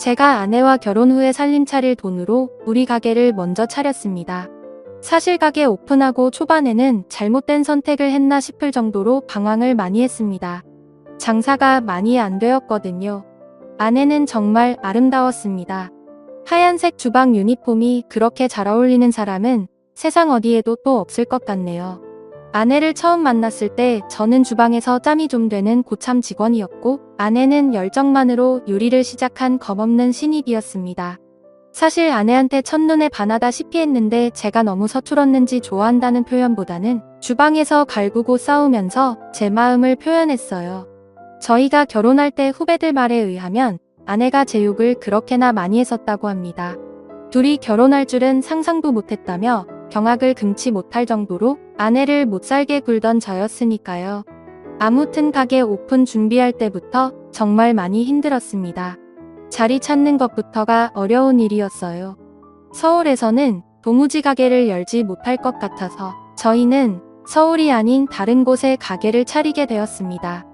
제가 아내와 결혼 후에 살림 차릴 돈으로 우리 가게를 먼저 차렸습니다. 사실 가게 오픈하고 초반에는 잘못된 선택을 했나 싶을 정도로 방황을 많이 했습니다. 장사가 많이 안 되었거든요. 아내는 정말 아름다웠습니다. 하얀색 주방 유니폼이 그렇게 잘 어울리는 사람은 세상 어디에도 또 없을 것 같네요. 아내를 처음 만났을 때 저는 주방에서 짬이 좀 되는 고참 직원이었고, 아내는 열정만으로 요리를 시작한 겁없는 신입이었습니다. 사실 아내한테 첫눈에 반하다시피 했는데 제가 너무 서툴었는지 좋아한다는 표현보다는 주방에서 갈구고 싸우면서 제 마음을 표현했어요. 저희가 결혼할 때 후배들 말에 의하면 아내가 제 욕을 그렇게나 많이 했었다고 합니다. 둘이 결혼할 줄은 상상도 못했다며 경악을 금치 못할 정도로 아내를 못살게 굴던 저였으니까요. 아무튼 가게 오픈 준비할 때부터 정말 많이 힘들었습니다. 자리 찾는 것부터가 어려운 일이었어요. 서울에서는 도무지 가게를 열지 못할 것 같아서 저희는 서울이 아닌 다른 곳에 가게를 차리게 되었습니다.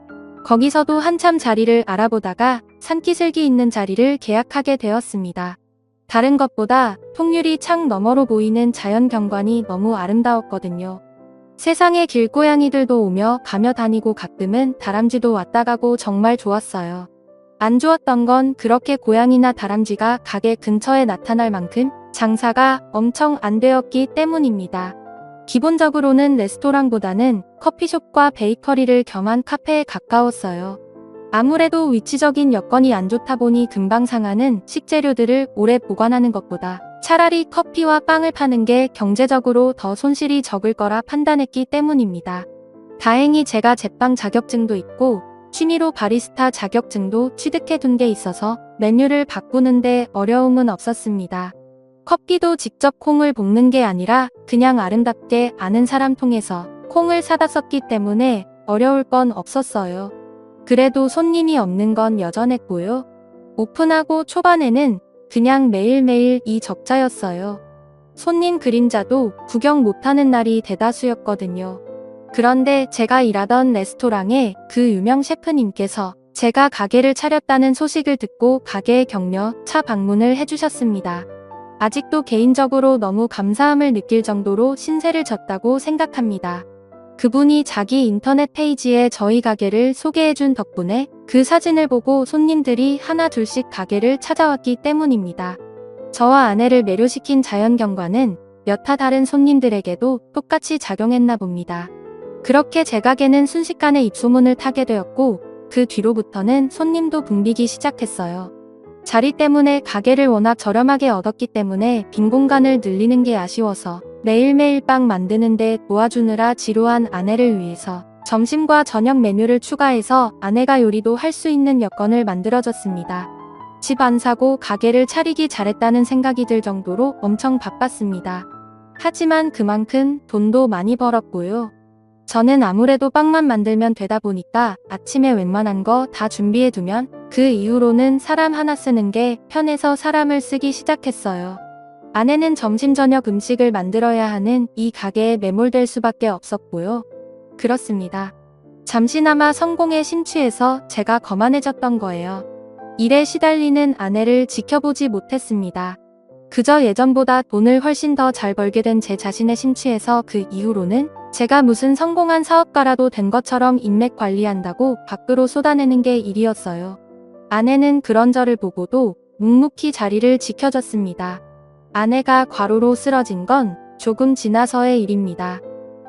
거기서도 한참 자리를 알아보다가 산기슭이 있는 자리를 계약하게 되었습니다. 다른 것보다 통유리 창 너머로 보이는 자연 경관이 너무 아름다웠거든요. 세상에 길고양이들도 오며 가며 다니고 가끔은 다람쥐도 왔다 가고 정말 좋았어요. 안 좋았던 건 그렇게 고양이나 다람쥐가 가게 근처에 나타날 만큼 장사가 엄청 안 되었기 때문입니다. 기본적으로는 레스토랑보다는 커피숍과 베이커리를 겸한 카페에 가까웠어요. 아무래도 위치적인 여건이 안 좋다 보니 금방 상하는 식재료들을 오래 보관하는 것보다 차라리 커피와 빵을 파는 게 경제적으로 더 손실이 적을 거라 판단했기 때문입니다. 다행히 제가 제빵 자격증도 있고 취미로 바리스타 자격증도 취득해 둔 게 있어서 메뉴를 바꾸는데 어려움은 없었습니다. 커피도 직접 콩을 볶는 게 아니라 그냥 아름답게 아는 사람 통해서 콩을 사다 썼기 때문에 어려울 건 없었어요. 그래도 손님이 없는 건 여전했고요. 오픈하고 초반에는 그냥 매일매일 이 적자였어요. 손님 그림자도 구경 못하는 날이 대다수였거든요. 그런데 제가 일하던 레스토랑에 그 유명 셰프님께서 제가 가게를 차렸다는 소식을 듣고 가게에 격려 차 방문을 해주셨습니다. 아직도 개인적으로 너무 감사함을 느낄 정도로 신세를 졌다고 생각합니다. 그분이 자기 인터넷 페이지에 저희 가게를 소개해준 덕분에 그 사진을 보고 손님들이 하나 둘씩 가게를 찾아왔기 때문입니다. 저와 아내를 매료시킨 자연경관은 여타 다른 손님들에게도 똑같이 작용했나 봅니다. 그렇게 제 가게는 순식간에 입소문을 타게 되었고 그 뒤로부터는 손님도 붐비기 시작했어요. 자리 때문에 가게를 워낙 저렴하게 얻었기 때문에 빈 공간을 늘리는 게 아쉬워서 매일매일 빵 만드는데 도와주느라 지루한 아내를 위해서 점심과 저녁 메뉴를 추가해서 아내가 요리도 할 수 있는 여건을 만들어줬습니다. 집 안 사고 가게를 차리기 잘했다는 생각이 들 정도로 엄청 바빴습니다. 하지만 그만큼 돈도 많이 벌었고요. 저는 아무래도 빵만 만들면 되다 보니까 아침에 웬만한 거 다 준비해두면 그 이후로는 사람 하나 쓰는 게 편해서 사람을 쓰기 시작했어요. 아내는 점심 저녁 음식을 만들어야 하는 이 가게에 매몰될 수밖에 없었고요. 그렇습니다. 잠시나마 성공에 심취해서 제가 거만해졌던 거예요. 일에 시달리는 아내를 지켜보지 못했습니다. 그저 예전보다 돈을 훨씬 더 잘 벌게 된 제 자신에 심취해서 그 이후로는 제가 무슨 성공한 사업가라도 된 것처럼 인맥 관리한다고 밖으로 쏟아내는 게 일이었어요. 아내는 그런 저를 보고도 묵묵히 자리를 지켜줬습니다. 아내가 과로로 쓰러진 건 조금 지나서의 일입니다.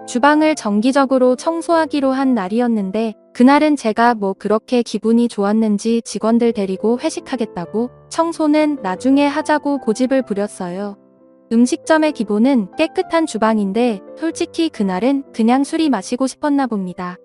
주방을 정기적으로 청소하기로 한 날이었는데 그날은 제가 뭐 그렇게 기분이 좋았는지 직원들 데리고 회식하겠다고 청소는 나중에 하자고 고집을 부렸어요. 음식점의 기본은 깨끗한 주방인데 솔직히 그날은 그냥 술이 마시고 싶었나 봅니다.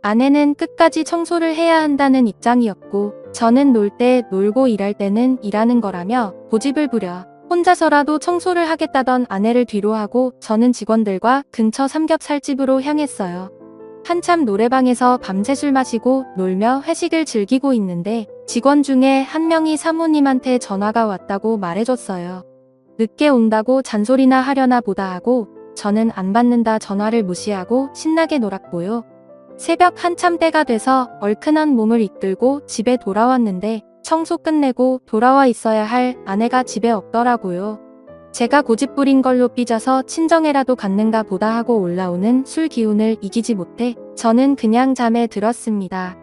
아내는 끝까지 청소를 해야 한다는 입장이었고 저는 놀 때 놀고 일할 때는 일하는 거라며 고집을 부려 혼자서라도 청소를 하겠다던 아내를 뒤로하고 저는 직원들과 근처 삼겹살집으로 향했어요. 한참 노래방에서 밤새 술 마시고 놀며 회식을 즐기고 있는데 직원 중에 한 명이 사모님한테 전화가 왔다고 말해줬어요. 늦게 온다고 잔소리나 하려나 보다 하고 저는 안 받는다 전화를 무시하고 신나게 놀았고요. 새벽 한참 때가 돼서 얼큰한 몸을 이끌고 집에 돌아왔는데 청소 끝내고 돌아와 있어야 할 아내가 집에 없더라고요. 제가 고집 부린 걸로 삐져서 친정에라도 갔는가 보다 하고 올라오는 술 기운을 이기지 못해 저는 그냥 잠에 들었습니다.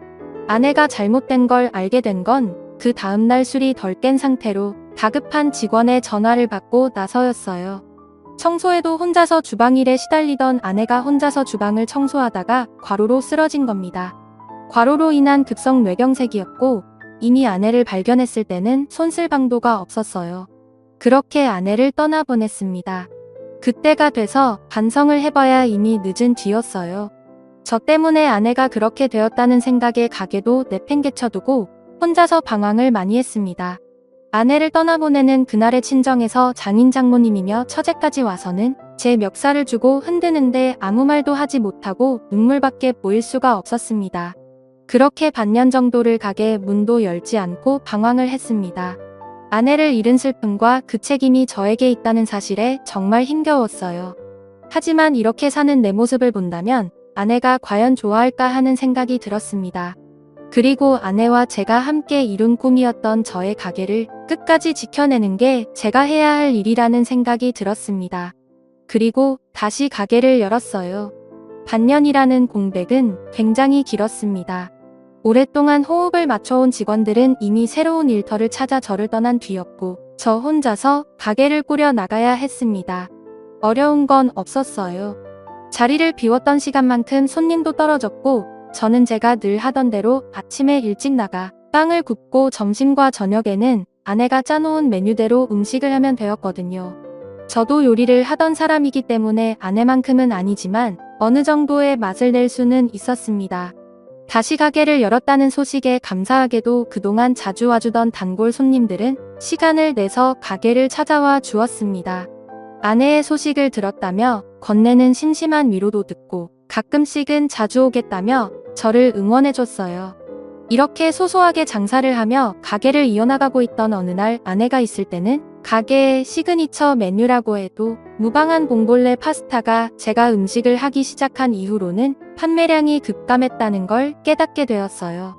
아내가 잘못된 걸 알게 된 건 그 다음날 술이 덜 깬 상태로 다급한 직원의 전화를 받고 나서였어요. 청소에도 혼자서 주방일에 시달리던 아내가 혼자서 주방을 청소하다가 과로로 쓰러진 겁니다. 과로로 인한 급성 뇌경색이었고 이미 아내를 발견했을 때는 손쓸방도가 없었어요. 그렇게 아내를 떠나보냈습니다. 그때가 돼서 반성을 해봐야 이미 늦은 뒤였어요. 저 때문에 아내가 그렇게 되었다는 생각에 가게도 내팽개쳐두고 혼자서 방황을 많이 했습니다. 아내를 떠나보내는 그날의 친정에서 장인 장모님이며 처제까지 와서는 제 멱살을 주고 흔드는데 아무 말도 하지 못하고 눈물밖에 보일 수가 없었습니다. 그렇게 반년 정도를 가게 문도 열지 않고 방황을 했습니다. 아내를 잃은 슬픔과 그 책임이 저에게 있다는 사실에 정말 힘겨웠어요. 하지만 이렇게 사는 내 모습을 본다면 아내가 과연 좋아할까 하는 생각이 들었습니다. 그리고 아내와 제가 함께 이룬 꿈이었던 저의 가게를 끝까지 지켜내는 게 제가 해야 할 일이라는 생각이 들었습니다. 그리고 다시 가게를 열었어요. 반년이라는 공백은 굉장히 길었습니다. 오랫동안 호흡을 맞춰온 직원들은 이미 새로운 일터를 찾아 저를 떠난 뒤였고 저 혼자서 가게를 꾸려 나가야 했습니다. 어려운 건 없었어요. 자리를 비웠던 시간만큼 손님도 떨어졌고 저는 제가 늘 하던 대로 아침에 일찍 나가 빵을 굽고 점심과 저녁에는 아내가 짜놓은 메뉴대로 음식을 하면 되었거든요. 저도 요리를 하던 사람이기 때문에 아내만큼은 아니지만 어느 정도의 맛을 낼 수는 있었습니다. 다시 가게를 열었다는 소식에 감사하게도 그동안 자주 와주던 단골 손님들은 시간을 내서 가게를 찾아와 주었습니다. 아내의 소식을 들었다며 건네는 심심한 위로도 듣고 가끔씩은 자주 오겠다며 저를 응원해줬어요. 이렇게 소소하게 장사를 하며 가게를 이어나가고 있던 어느 날 아내가 있을 때는 가게의 시그니처 메뉴라고 해도 무방한 봉골레 파스타가 제가 음식을 하기 시작한 이후로는 판매량이 급감했다는 걸 깨닫게 되었어요.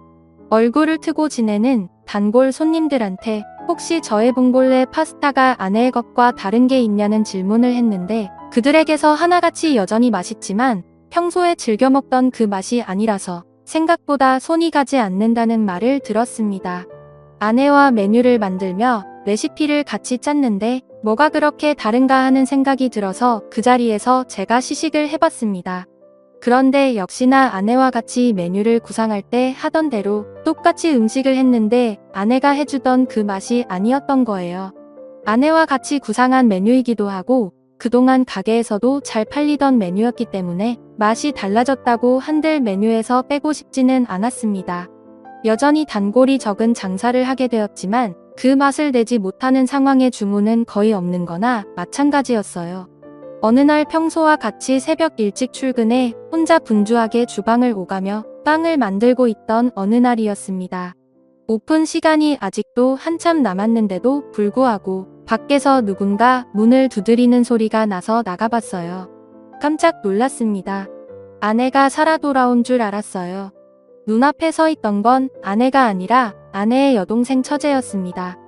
얼굴을 트고 지내는 단골 손님들한테 혹시 저의 봉골레 파스타가 아내의 것과 다른 게 있냐는 질문을 했는데 그들에게서 하나같이 여전히 맛있지만 평소에 즐겨 먹던 그 맛이 아니라서 생각보다 손이 가지 않는다는 말을 들었습니다. 아내와 메뉴를 만들며 레시피를 같이 짰는데 뭐가 그렇게 다른가 하는 생각이 들어서 그 자리에서 제가 시식을 해봤습니다. 그런데 역시나 아내와 같이 메뉴를 구상할 때 하던 대로 똑같이 음식을 했는데 아내가 해주던 그 맛이 아니었던 거예요. 아내와 같이 구상한 메뉴이기도 하고 그동안 가게에서도 잘 팔리던 메뉴였기 때문에 맛이 달라졌다고 한들 메뉴에서 빼고 싶지는 않았습니다. 여전히 단골이 적은 장사를 하게 되었지만 그 맛을 내지 못하는 상황의 주문은 거의 없는 거나 마찬가지였어요. 어느 날 평소와 같이 새벽 일찍 출근해 혼자 분주하게 주방을 오가며 빵을 만들고 있던 어느 날이었습니다. 오픈 시간이 아직도 한참 남았는데도 불구하고 밖에서 누군가 문을 두드리는 소리가 나서 나가봤어요. 깜짝 놀랐습니다. 아내가 살아 돌아온 줄 알았어요. 눈앞에 서 있던 건 아내가 아니라 아내의 여동생 처제였습니다.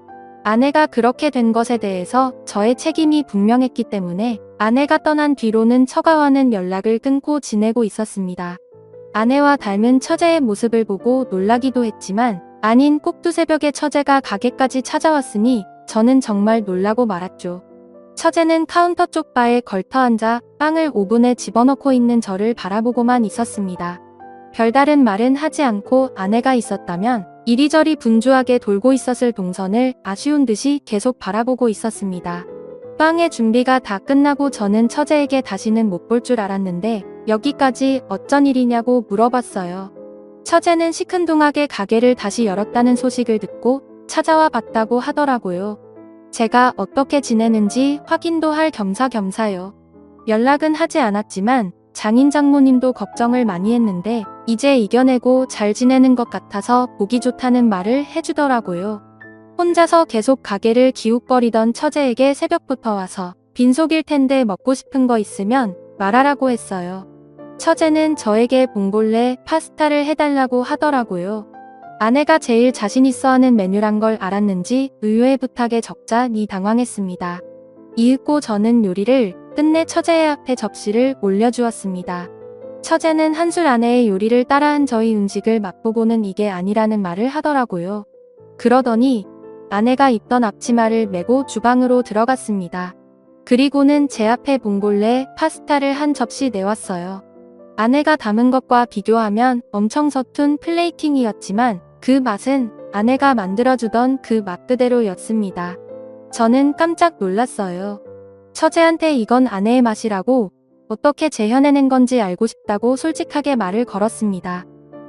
아내가 그렇게 된 것에 대해서 저의 책임이 분명했기 때문에 아내가 떠난 뒤로는 처가와는 연락을 끊고 지내고 있었습니다. 아내와 닮은 처제의 모습을 보고 놀라기도 했지만 아닌 꼭두새벽에 처제가 가게까지 찾아왔으니 저는 정말 놀라고 말았죠. 처제는 카운터 쪽 바에 걸터앉아 빵을 오븐에 집어넣고 있는 저를 바라보고만 있었습니다. 별다른 말은 하지 않고 아내가 있었다면 이리저리 분주하게 돌고 있었을 동선을 아쉬운 듯이 계속 바라보고 있었습니다. 빵의 준비가 다 끝나고 저는 처제에게 다시는 못 볼 줄 알았는데 여기까지 어쩐 일이냐고 물어봤어요. 처제는 시큰둥하게 가게를 다시 열었다는 소식을 듣고 찾아와 봤다고 하더라고요. 제가 어떻게 지내는지 확인도 할 겸사겸사요. 연락은 하지 않았지만 장인 장모님도 걱정을 많이 했는데 이제 이겨내고 잘 지내는 것 같아서 보기 좋다는 말을 해주더라고요. 혼자서 계속 가게를 기웃거리던 처제에게 새벽부터 와서 빈속일 텐데 먹고 싶은 거 있으면 말하라고 했어요. 처제는 저에게 봉골레 파스타를 해달라고 하더라고요. 아내가 제일 자신 있어 하는 메뉴란 걸 알았는지 의외의 부탁에 적잖이 당황했습니다. 이윽고 저는 요리를 끝내 처제의 앞에 접시를 올려주었습니다. 처제는 한술 아내의 요리를 따라한 저희 음식을 맛보고는 이게 아니라는 말을 하더라고요. 그러더니 아내가 입던 앞치마를 메고 주방으로 들어갔습니다. 그리고는 제 앞에 봉골레 파스타를 한 접시 내왔어요. 아내가 담은 것과 비교하면 엄청 서툰 플레이팅이었지만 그 맛은 아내가 만들어주던 그 맛 그대로였습니다. 저는 깜짝 놀랐어요. 처제한테 이건 아내의 맛이라고 어떻게 재현해낸 건지 알고 싶다고 솔직하게 말을 걸었습니다.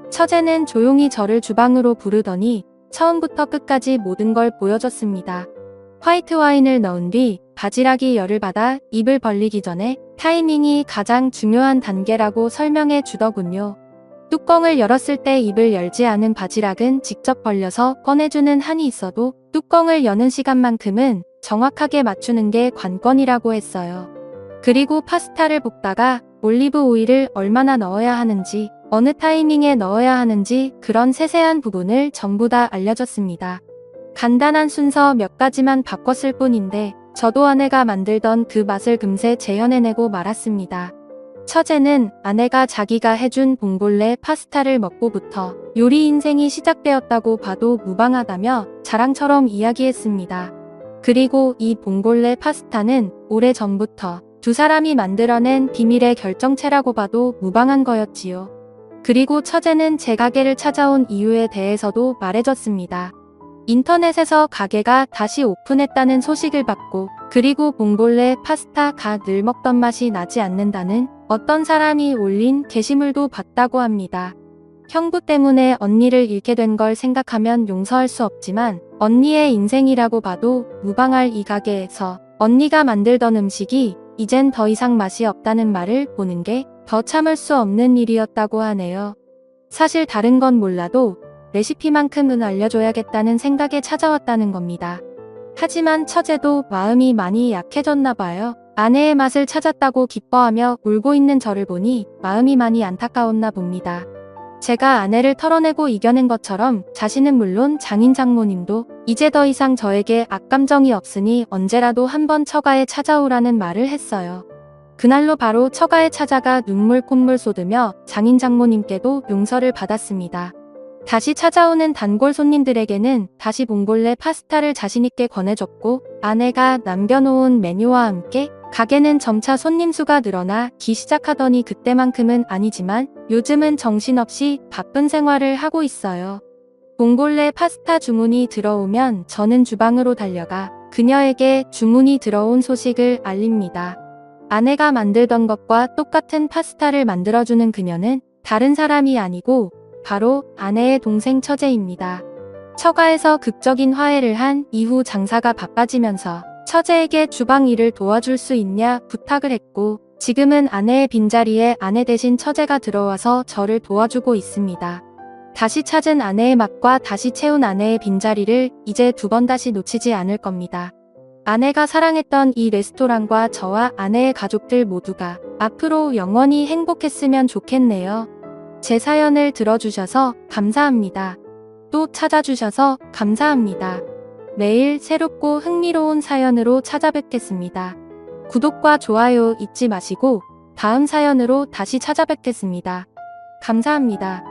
처제는 조용히 저를 주방으로 부르더니 처음부터 끝까지 모든 걸 보여줬습니다. 화이트 와인을 넣은 뒤 바지락이 열을 받아 입을 벌리기 전에 타이밍이 가장 중요한 단계라고 설명해 주더군요. 뚜껑을 열었을 때 입을 열지 않은 바지락은 직접 벌려서 꺼내주는 한이 있어도 뚜껑을 여는 시간만큼은 정확하게 맞추는 게 관건이라고 했어요. 그리고 파스타를 볶다가 올리브 오일을 얼마나 넣어야 하는지, 어느 타이밍에 넣어야 하는지 그런 세세한 부분을 전부 다 알려줬습니다. 간단한 순서 몇 가지만 바꿨을 뿐인데 저도 아내가 만들던 그 맛을 금세 재현해내고 말았습니다. 처제는 아내가 자기가 해준 봉골레 파스타를 먹고부터 요리 인생이 시작되었다고 봐도 무방하다며 자랑처럼 이야기했습니다. 그리고 이 봉골레 파스타는 오래전부터 두 사람이 만들어낸 비밀의 결정체라고 봐도 무방한 거였지요. 그리고 처제는 제 가게를 찾아온 이유에 대해서도 말해줬습니다. 인터넷에서 가게가 다시 오픈했다는 소식을 받고 그리고 봉골레 파스타가 늘 먹던 맛이 나지 않는다는 어떤 사람이 올린 게시물도 봤다고 합니다. 형부 때문에 언니를 잃게 된 걸 생각하면 용서할 수 없지만 언니의 인생이라고 봐도 무방할 이 가게에서 언니가 만들던 음식이 이젠 더 이상 맛이 없다는 말을 보는 게 더 참을 수 없는 일이었다고 하네요. 사실 다른 건 몰라도 레시피만큼은 알려줘야겠다는 생각에 찾아왔다는 겁니다. 하지만 처제도 마음이 많이 약해졌나 봐요. 아내의 맛을 찾았다고 기뻐하며 울고 있는 저를 보니 마음이 많이 안타까웠나 봅니다. 제가 아내를 털어내고 이겨낸 것처럼 자신은 물론 장인 장모님도 이제 더 이상 저에게 악감정이 없으니 언제라도 한번 처가에 찾아오라는 말을 했어요. 그날로 바로 처가에 찾아가 눈물 콧물 쏟으며 장인 장모님께도 용서를 받았습니다. 다시 찾아오는 단골 손님들에게는 다시 봉골레 파스타를 자신있게 권해줬고 아내가 남겨놓은 메뉴와 함께 가게는 점차 손님 수가 늘어나기 시작하더니 그때만큼은 아니지만 요즘은 정신없이 바쁜 생활을 하고 있어요. 봉골레 파스타 주문이 들어오면 저는 주방으로 달려가 그녀에게 주문이 들어온 소식을 알립니다. 아내가 만들던 것과 똑같은 파스타를 만들어주는 그녀는 다른 사람이 아니고 바로 아내의 동생 처제입니다. 처가에서 극적인 화해를 한 이후 장사가 바빠지면서 처제에게 주방 일을 도와줄 수 있냐 부탁을 했고 지금은 아내의 빈자리에 아내 대신 처제가 들어와서 저를 도와주고 있습니다. 다시 찾은 아내의 맛과 다시 채운 아내의 빈자리를 이제 두 번 다시 놓치지 않을 겁니다. 아내가 사랑했던 이 레스토랑과 저와 아내의 가족들 모두가 앞으로 영원히 행복했으면 좋겠네요. 제 사연을 들어주셔서 감사합니다. 또 찾아주셔서 감사합니다. 매일 새롭고 흥미로운 사연으로 찾아뵙겠습니다. 구독과 좋아요 잊지 마시고 다음 사연으로 다시 찾아뵙겠습니다. 감사합니다.